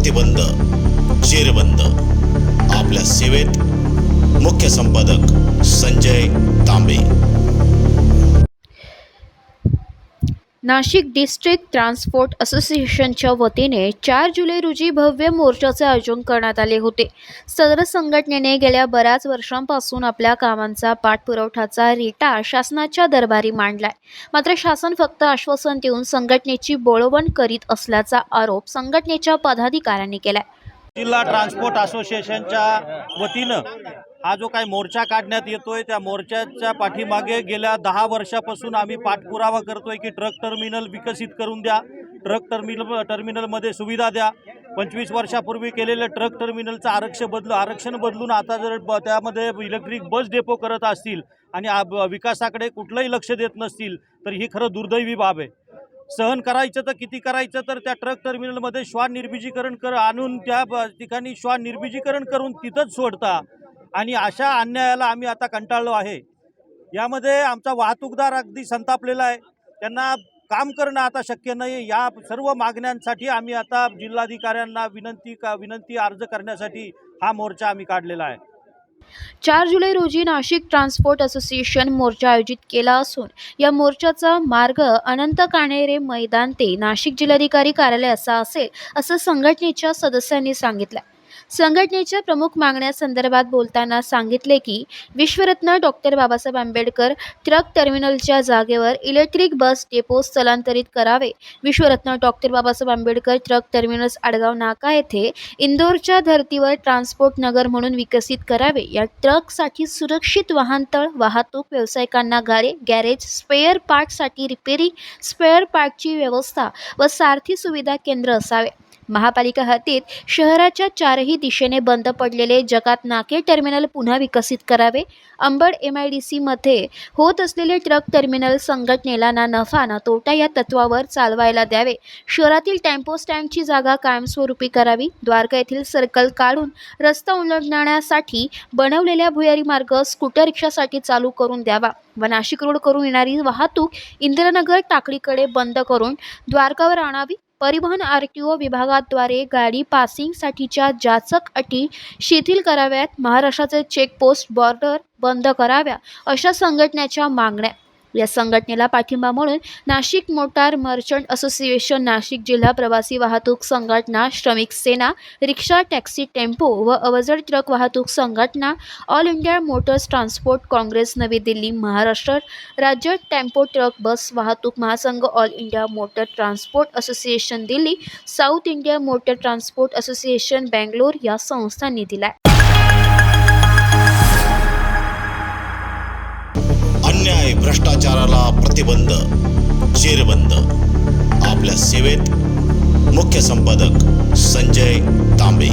प्रतिबंध जेरबंद. आपल्या सेवेत मुख्य संपादक संजय तांबे. नाशिक डिस्ट्रिक्ट ट्रान्सपोर्ट असोसिएशनच्या वतीने 4 जुलै रोजी भव्य मोर्चाचे आयोजन करण्यात आले होते. सदर संघटनेने गेल्या बऱ्याच वर्षांपासून आपल्या कामांचा पाठपुराव्याचा रेटा शासनाच्या दरबारी मांडलाय. मात्र शासन फक्त आश्वासन देऊन संघटनेची बोळवण करीत असल्याचा आरोप संघटनेच्या पदाधिकाऱ्यांनी केलाय. जिल्हा ट्रान्सपोर्ट असोसिएशनच्या वतीनं हा जो काही मोर्चा काढण्यात येतोय, त्या मोर्चाच्या पाठीमागे गेल्या 10 वर्षापासून आम्ही पाठपुरावा करतोय की ट्रक टर्मिनल विकसित करून द्या, ट्रक टर्मिनलमध्ये सुविधा द्या. 25 वर्षापूर्वी केलेलं ट्रक टर्मिनलचं आरक्षण बदलून आता जर त्यामध्ये इलेक्ट्रिक बस डेपो करत असतील आणि विकासाकडे कुठलंही लक्ष देत नसतील तर ही खरं दुर्दैवी बाब आहे. सहन करायचं तर किती करायचं, तर त्या ट्रक टर्मिनलमध्ये श्वान निर्बीजीकरण आणून त्या ठिकाणी श्वान निर्बीजीकरण करून तिथंच सोडता आणि अशा अन्यायाला आम्ही आता कंटाळलो आहे. यामध्ये आमचा वाहतूकदार अगदी संतापलेला आहे. त्यांना काम करणं आता शक्य नाही. या सर्व मागण्यांसाठी आम्ही आता जिल्हाधिकाऱ्यांना विनंती अर्ज करण्यासाठी हा मोर्चा आम्ही काढलेला आहे. 4 जुलै रोजी नाशिक ट्रान्सपोर्ट असोसिएशन मोर्चा आयोजित केला असून या मोर्चाचा मार्ग अनंत काणेरे मैदान ते नाशिक जिल्हाधिकारी कार्यालय असा असेल असं संघटनेच्या सदस्यांनी सांगितलं. संघटनेच्या प्रमुख मागण्यांसंदर्भात बोलताना सांगितले की विश्वरत्न डॉक्टर बाबासाहेब आंबेडकर ट्रक टर्मिनलच्या जागेवर इलेक्ट्रिक बस डेपो स्थलांतरित करावे. विश्वरत्न doctor Babasaheb Ambedkar truck terminals Adgaon Naka येथे इंदोरच्या धर्तीवर ट्रान्सपोर्ट नगर म्हणून विकसित करावे. या ट्रकसाठी सुरक्षित वाहनतळ, वाहतूक व्यावसायिकांना गॅरेज, स्पेअर पार्टसाठी रिपेरिंग, स्पेअर पार्टची व्यवस्था व सारथी सुविधा केंद्र असावे. महापालिका हद्दीत शहराच्या 4ही दिशेने बंद पडलेले जगात नाके टर्मिनल पुन्हा विकसित करावे. अंबड MIDC मध्ये होत असलेले ट्रक टर्मिनल संघटनेला ना नफा ना तोटा या तत्वावर चालवायला द्यावे. शहरातील टेम्पो स्टँडची जागा कायमस्वरूपी करावी. द्वारका येथील सर्कल काढून रस्ता ओलांडण्यासाठी बनवलेल्या भुयारी मार्ग स्कूटर रिक्षासाठी चालू करून द्यावा व नाशिक रोड करून येणारी वाहतूक इंदिरानगर टाकडीकडे बंद करून द्वारकावर आणावी. परिवहन RTO विभागाद्वारे गाडी पासिंगसाठीच्या जाचक अटी शिथिल कराव्यात. महाराष्ट्राचे चेकपोस्ट बॉर्डर बंद कराव्या अशा संघटनेच्या मागण्या. या संघटनेला पाठिंबा म्हणून Nashik motor merchant association, Nashik जिल्हा प्रवासी वाहतूक संघटना, श्रमिक सेना, रिक्षा, टॅक्सी, टेम्पो व अवजड ट्रक वाहतूक संघटना, all India Motors transport Congress नवी दिल्ली, महाराष्ट्र राज्य टेम्पो ट्रक बस वाहतूक महासंघ, all India motor transport association Delhi, south India motor transport association Bangalore या संस्थांनी दिलाय. अन्याय भ्रष्टाचाराला प्रतिबंध जेरबंद. आपल्या सेवेत मुख्य संपादक संजय तांबे.